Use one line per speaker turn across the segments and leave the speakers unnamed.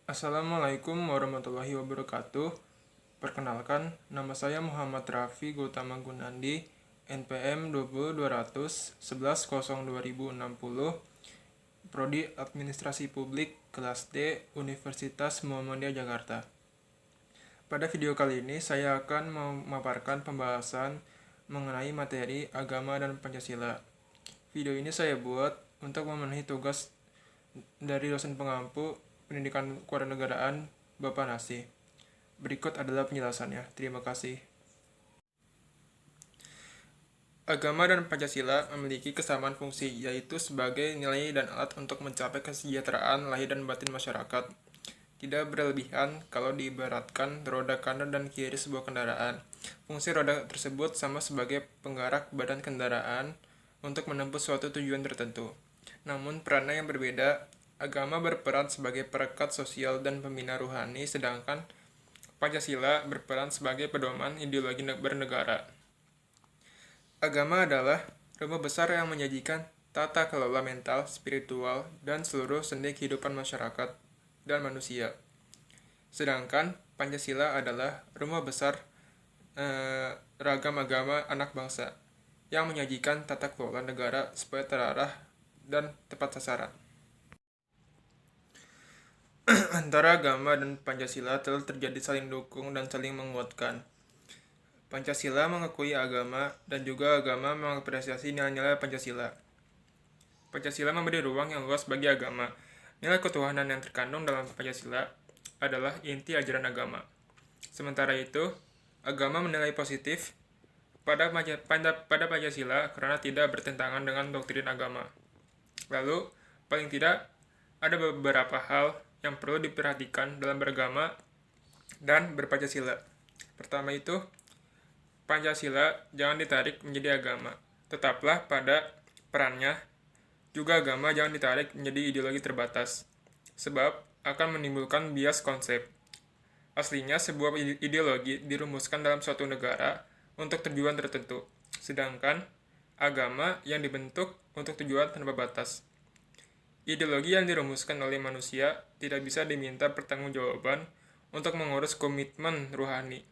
Assalamualaikum warahmatullahi wabarakatuh. Perkenalkan, nama saya Muhammad Rafi Gautama Gunandi, NPM 20211-11-2060, Prodi Administrasi Publik, kelas D, Universitas Muhammadiyah Jakarta. Pada video kali ini, saya akan memaparkan pembahasan mengenai materi agama dan Pancasila. Video ini saya buat untuk memenuhi tugas dari dosen pengampu Pendidikan Kewarganegaraan Bapak Nasi. Berikut adalah penjelasannya. Terima kasih. Agama dan Pancasila memiliki kesamaan fungsi, yaitu sebagai nilai dan alat untuk mencapai kesejahteraan lahir dan batin masyarakat. Tidak berlebihan kalau diibaratkan roda kanan dan kiri sebuah kendaraan. Fungsi roda tersebut sama sebagai penggerak badan kendaraan untuk menempuh suatu tujuan tertentu. Namun perannya yang berbeda. Agama berperan sebagai perekat sosial dan pembina rohani, sedangkan Pancasila berperan sebagai pedoman ideologi bernegara. Agama adalah rumah besar yang menyajikan tata kelola mental, spiritual, dan seluruh sendi kehidupan masyarakat dan manusia. Sedangkan Pancasila adalah rumah besar ragam agama anak bangsa yang menyajikan tata kelola negara supaya terarah dan tepat sasaran. Antara agama dan Pancasila telah terjadi saling dukung dan saling menguatkan. Pancasila mengakui agama dan juga agama mengapresiasi nilai-nilai Pancasila. Pancasila memberi ruang yang luas bagi agama. Nilai ketuhanan yang terkandung dalam Pancasila adalah inti ajaran agama. Sementara itu, agama menilai positif pada Pancasila karena tidak bertentangan dengan doktrin agama. Lalu, paling tidak, ada beberapa hal yang perlu diperhatikan dalam beragama dan berpancasila. Pertama itu, Pancasila jangan ditarik menjadi agama. Tetaplah pada perannya. Juga agama jangan ditarik menjadi ideologi terbatas, sebab akan menimbulkan bias konsep. Aslinya sebuah ideologi dirumuskan dalam suatu negara untuk tujuan tertentu, sedangkan agama yang dibentuk untuk tujuan tanpa batas. Ideologi yang dirumuskan oleh manusia tidak bisa diminta pertanggungjawaban untuk mengurus komitmen rohani,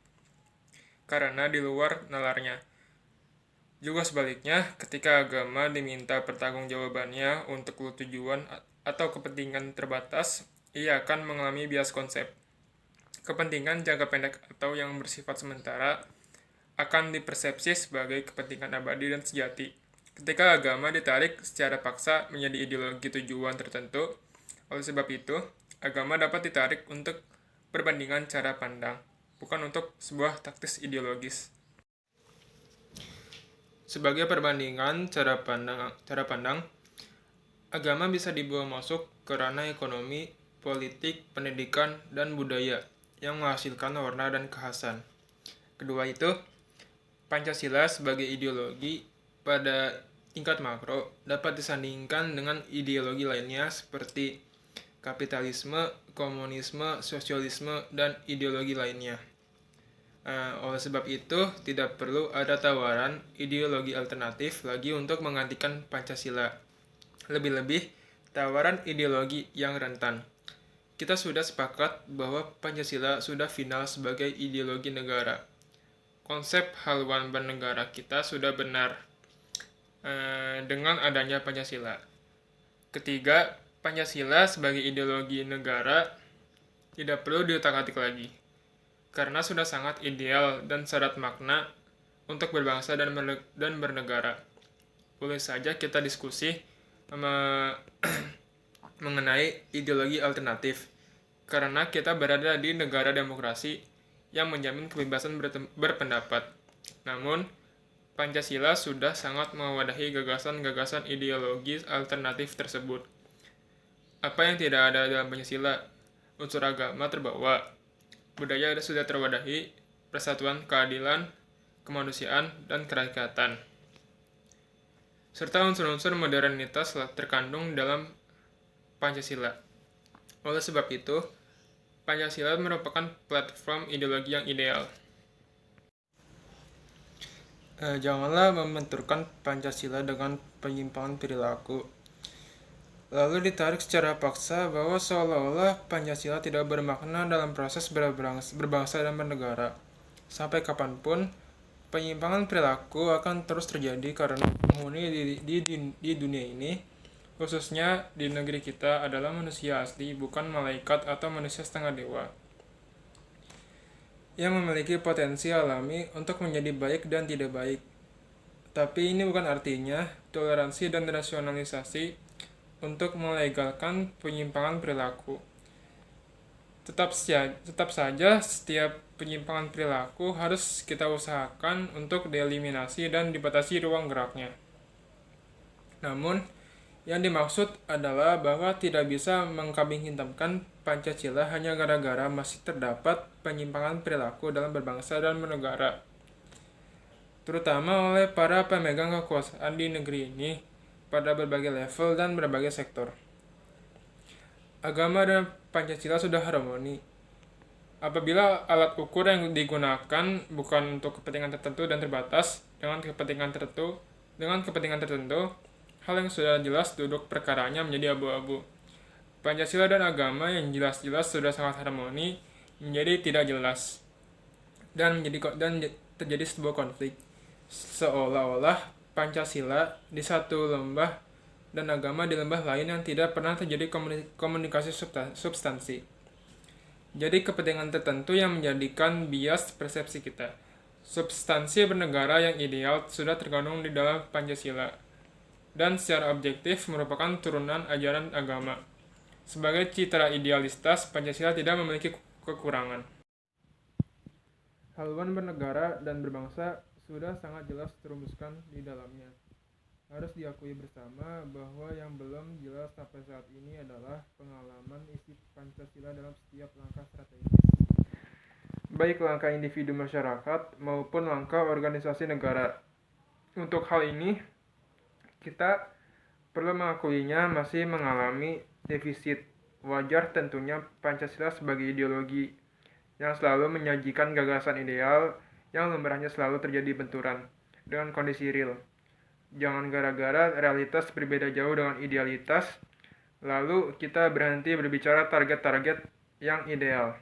karena di luar nalarnya. Juga sebaliknya, ketika agama diminta pertanggungjawabannya untuk tujuan atau kepentingan terbatas, ia akan mengalami bias konsep. Kepentingan jangka pendek atau yang bersifat sementara akan dipersepsi sebagai kepentingan abadi dan sejati. Ketika agama ditarik secara paksa menjadi ideologi tujuan tertentu, oleh sebab itu, agama dapat ditarik untuk perbandingan cara pandang, bukan untuk sebuah taktis ideologis. Sebagai perbandingan cara pandang, agama bisa dibawa masuk ke ranah ekonomi, politik, pendidikan, dan budaya yang menghasilkan warna dan kekhasan. Kedua itu, Pancasila sebagai ideologi pada tingkat makro dapat disandingkan dengan ideologi lainnya seperti kapitalisme, komunisme, sosialisme, dan ideologi lainnya. Oleh sebab itu, tidak perlu ada tawaran ideologi alternatif lagi untuk menggantikan Pancasila. Lebih-lebih, tawaran ideologi yang rentan. Kita sudah sepakat bahwa Pancasila sudah final sebagai ideologi negara. Konsep haluan bernegara kita sudah benar dengan adanya Pancasila. Ketiga, Pancasila sebagai ideologi negara tidak perlu diutak-atik lagi, karena sudah sangat ideal dan syarat makna untuk berbangsa dan bernegara. Boleh saja kita diskusi mengenai ideologi alternatif, karena kita berada di negara demokrasi yang menjamin kebebasan berpendapat. Namun, Pancasila sudah sangat mewadahi gagasan-gagasan ideologis alternatif tersebut. Apa yang tidak ada dalam Pancasila? Unsur agama terbawa, budaya sudah terwadahi, persatuan, keadilan, kemanusiaan, dan kerakyatan, serta unsur-unsur modernitas terkandung dalam Pancasila. Oleh sebab itu, Pancasila merupakan platform ideologi yang ideal. Janganlah membenturkan Pancasila dengan penyimpangan perilaku. lalu ditarik secara paksa bahwa seolah-olah Pancasila tidak bermakna dalam proses berbangsa dan bernegara. Sampai kapanpun, penyimpangan perilaku akan terus terjadi karena penghuni di dunia ini, khususnya di negeri kita, adalah manusia asli, bukan malaikat atau manusia setengah dewa, yang memiliki potensi alami untuk menjadi baik dan tidak baik. Tapi ini bukan artinya toleransi dan rasionalisasi untuk melegalkan penyimpangan perilaku. Tetap saja setiap penyimpangan perilaku harus kita usahakan untuk dieliminasi dan dibatasi ruang geraknya. Namun, yang dimaksud adalah bahwa tidak bisa mengkambing hitamkan Pancasila hanya gara-gara masih terdapat penyimpangan perilaku dalam berbangsa dan bernegara, terutama oleh para pemegang kekuasaan di negeri ini pada berbagai level dan berbagai sektor. Agama dan Pancasila sudah harmoni. Apabila alat ukur yang digunakan bukan untuk kepentingan tertentu dan terbatas dengan kepentingan tertentu, hal yang sudah jelas duduk perkaranya menjadi abu-abu. Pancasila dan agama yang jelas-jelas sudah sangat harmoni menjadi tidak jelas dan terjadi sebuah konflik. Seolah-olah Pancasila di satu lembah dan agama di lembah lain yang tidak pernah terjadi komunikasi substansi. Jadi kepentingan tertentu yang menjadikan bias persepsi kita. Substansi bernegara yang ideal sudah terkandung di dalam Pancasila dan secara objektif merupakan turunan ajaran agama. Sebagai citra idealistas, Pancasila tidak memiliki kekurangan. Haluan bernegara dan berbangsa sudah sangat jelas terumuskan di dalamnya. Harus diakui bersama bahwa yang belum jelas sampai saat ini adalah pengalaman isi Pancasila dalam setiap langkah strategis, baik langkah individu masyarakat maupun langkah organisasi negara. Untuk hal ini, kita perlu mengakuinya masih mengalami defisit. Wajar tentunya Pancasila sebagai ideologi yang selalu menyajikan gagasan ideal yang lembarannya selalu terjadi benturan dengan kondisi real. Jangan gara-gara realitas berbeda jauh dengan idealitas, lalu kita berhenti berbicara target-target yang ideal.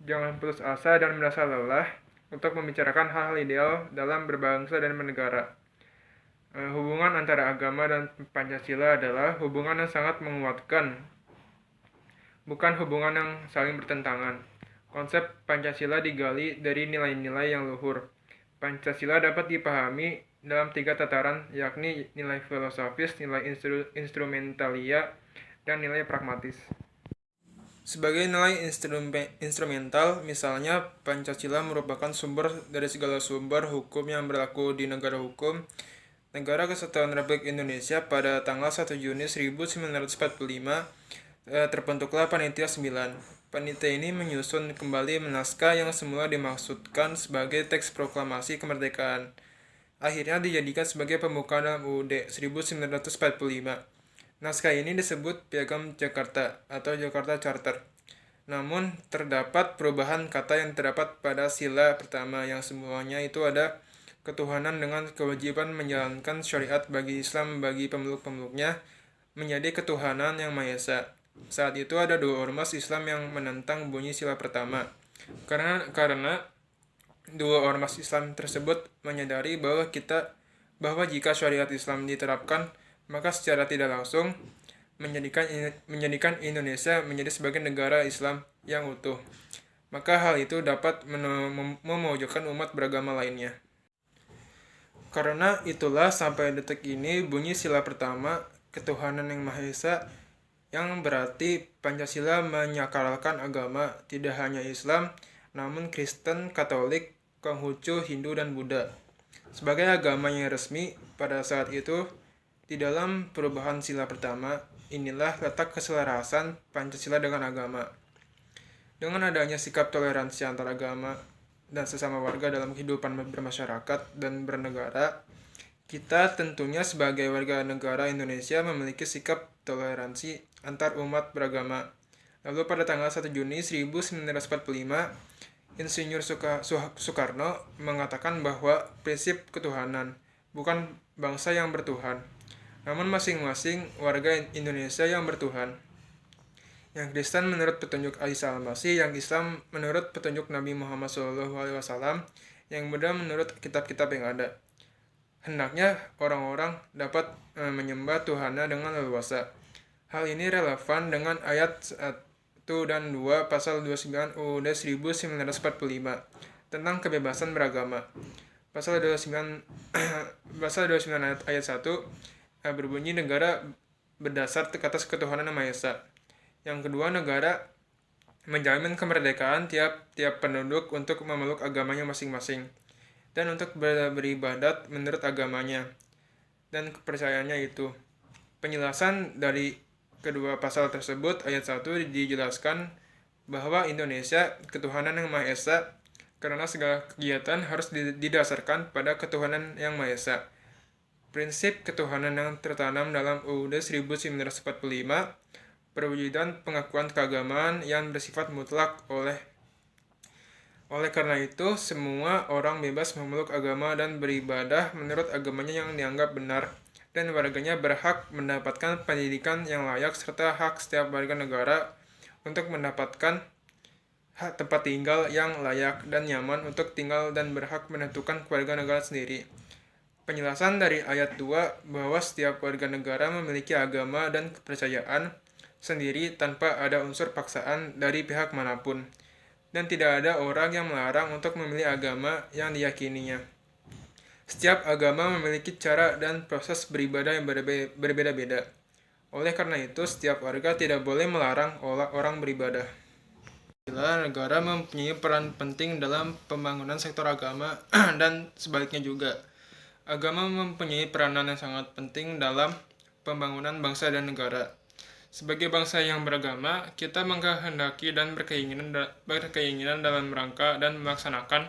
Jangan putus asa dan merasa lelah untuk membicarakan hal-hal ideal dalam berbangsa dan bernegara. Hubungan antara agama dan Pancasila adalah hubungan yang sangat menguatkan, bukan hubungan yang saling bertentangan. Konsep Pancasila digali dari nilai-nilai yang luhur. Pancasila dapat dipahami dalam 3 tataran, yakni nilai filosofis, nilai instrumentalia, dan nilai pragmatis. Sebagai nilai instrumental, misalnya Pancasila merupakan sumber dari segala sumber hukum yang berlaku di negara hukum, Negara Kesatuan Republik Indonesia. Pada tanggal 1 Juni 1945, terbentuklah Panitia 9. Panitia ini menyusun kembali naskah yang semula dimaksudkan sebagai teks proklamasi kemerdekaan. Akhirnya dijadikan sebagai pembukaan dalam UUD 1945. Naskah ini disebut Piagam Jakarta atau Jakarta Charter. Namun, terdapat perubahan kata yang terdapat pada sila pertama yang semuanya itu ada ketuhanan dengan kewajiban menjalankan syariat bagi Islam bagi pemeluk-pemeluknya menjadi ketuhanan yang Maha Esa. Saat itu ada 2 ormas Islam yang menentang bunyi sila pertama. Karena 2 ormas Islam tersebut menyadari bahwa jika syariat Islam diterapkan, maka secara tidak langsung menjadikan Indonesia menjadi sebagai negara Islam yang utuh. Maka hal itu dapat memojokkan umat beragama lainnya. Karena itulah sampai detik ini bunyi sila pertama ketuhanan yang Maha Esa, yang berarti Pancasila menyakralkan agama tidak hanya Islam, namun Kristen, Katolik, Konghucu, Hindu, dan Buddha sebagai agama yang resmi pada saat itu. Di dalam perubahan sila pertama, inilah letak keselarasan Pancasila dengan agama. Dengan adanya sikap toleransi antar agama dan sesama warga dalam kehidupan bermasyarakat dan bernegara, kita tentunya sebagai warga negara Indonesia memiliki sikap toleransi antar umat beragama. Lalu pada tanggal 1 Juni 1945, Insinyur Soekarno mengatakan bahwa prinsip ketuhanan, bukan bangsa yang bertuhan, namun masing-masing warga Indonesia yang bertuhan. Yang Kristen menurut petunjuk Isa Al-Masih, yang Islam menurut petunjuk Nabi Muhammad SAW, yang Buddha menurut kitab-kitab yang ada. Hendaknya orang-orang dapat menyembah Tuhannya dengan leluasa. Hal ini relevan dengan ayat 1 dan 2 pasal 29 UUD 1945 tentang kebebasan beragama. Pasal 29 ayat 1 berbunyi negara berdasar atas ketuhanan yang Maha Esa. Yang kedua, negara menjamin kemerdekaan tiap penduduk untuk memeluk agamanya masing-masing dan untuk beribadat menurut agamanya dan kepercayaannya itu. Penjelasan dari kedua pasal tersebut, ayat 1 dijelaskan bahwa Indonesia ketuhanan yang Maha Esa karena segala kegiatan harus didasarkan pada ketuhanan yang Maha Esa. Prinsip ketuhanan yang tertanam dalam UUD 1945, perwujudan pengakuan keagamaan yang bersifat mutlak. Oleh karena itu, semua orang bebas memeluk agama dan beribadah menurut agamanya yang dianggap benar, dan warganya berhak mendapatkan pendidikan yang layak serta hak setiap warga negara untuk mendapatkan hak tempat tinggal yang layak dan nyaman untuk tinggal dan berhak menentukan keluarga negara sendiri. Penjelasan dari ayat 2 bahwa setiap warga negara memiliki agama dan kepercayaan sendiri tanpa ada unsur paksaan dari pihak manapun, dan tidak ada orang yang melarang untuk memilih agama yang diyakininya. Setiap agama memiliki cara dan proses beribadah yang berbeda-beda. Oleh karena itu, setiap warga tidak boleh melarang orang beribadah. Negara mempunyai peran penting dalam pembangunan sektor agama dan sebaliknya juga. Agama mempunyai peranan yang sangat penting dalam pembangunan bangsa dan negara. Sebagai bangsa yang beragama, kita mengkehendaki dan berkeinginan dalam rangka dan melaksanakan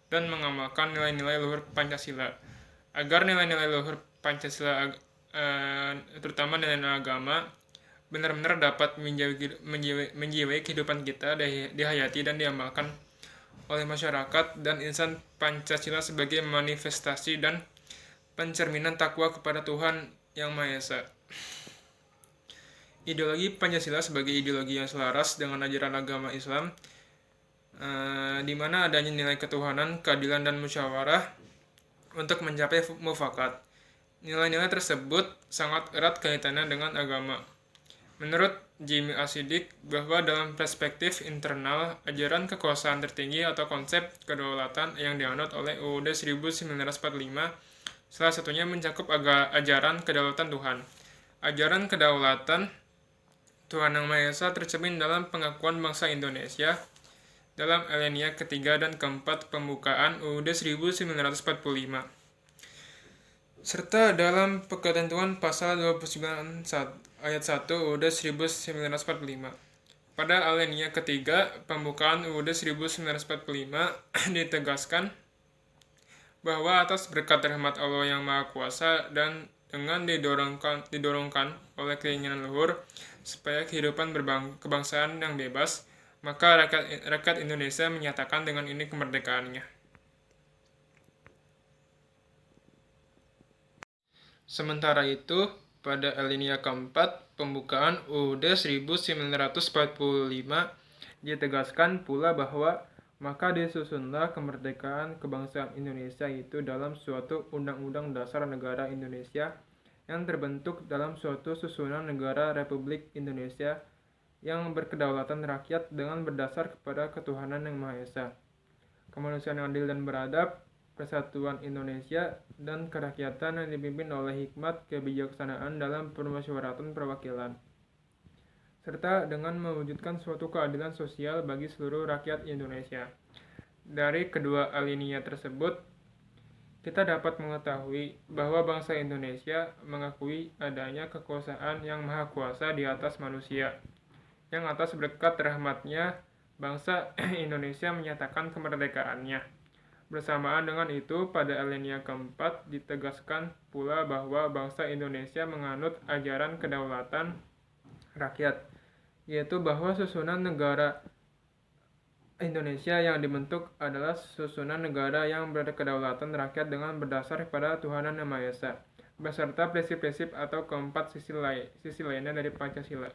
dan mengamalkan nilai-nilai luhur Pancasila. Agar nilai-nilai luhur Pancasila, terutama nilai-nilai agama, benar-benar dapat menjiwai kehidupan kita, dihayati dan diamalkan oleh masyarakat dan insan. Pancasila sebagai manifestasi dan pencerminan takwa kepada Tuhan Yang Maha Esa. Ideologi Pancasila sebagai ideologi yang selaras dengan ajaran agama Islam, di mana adanya nilai ketuhanan, keadilan, dan musyawarah untuk mencapai mufakat. Nilai-nilai tersebut sangat erat kaitannya dengan agama. Menurut Jimmy Asidik, bahwa dalam perspektif internal, ajaran kekuasaan tertinggi atau konsep kedaulatan yang dianut oleh UUD 1945 salah satunya mencakup ajaran kedaulatan Tuhan. Ajaran kedaulatan Tuhan Yang Maha Esa tercermin dalam pengakuan bangsa Indonesia dalam alinea ketiga dan keempat pembukaan UUD 1945. Serta dalam ketentuan pasal 29 ayat 1 UUD 1945. Pada alinea ketiga pembukaan UUD 1945 ditegaskan bahwa atas berkat rahmat Allah yang Maha Kuasa dan dengan didorongkan oleh keinginan luhur supaya kehidupan kebangsaan yang bebas, maka rakyat Indonesia menyatakan dengan ini kemerdekaannya. Sementara itu, pada alinea keempat pembukaan UUD 1945 ditegaskan pula bahwa maka disusunlah kemerdekaan kebangsaan Indonesia itu dalam suatu Undang-Undang Dasar Negara Indonesia yang terbentuk dalam suatu susunan negara Republik Indonesia yang berkedaulatan rakyat dengan berdasar kepada ketuhanan yang Maha Esa, kemanusiaan yang adil dan beradab, persatuan Indonesia, dan kerakyatan yang dipimpin oleh hikmat kebijaksanaan dalam permusyawaratan perwakilan, serta dengan mewujudkan suatu keadilan sosial bagi seluruh rakyat Indonesia. Dari kedua alinea tersebut, kita dapat mengetahui bahwa bangsa Indonesia mengakui adanya kekuasaan yang maha kuasa di atas manusia, yang atas berkat rahmatnya bangsa Indonesia menyatakan kemerdekaannya. Bersamaan dengan itu, pada alinea keempat ditegaskan pula bahwa bangsa Indonesia menganut ajaran kedaulatan rakyat, yaitu bahwa susunan negara Indonesia yang dibentuk adalah susunan negara yang berkedaulatan rakyat dengan berdasar pada Tuhanan Yang Maha Esa. beserta prinsip-prinsip atau keempat sisi lainnya dari Pancasila.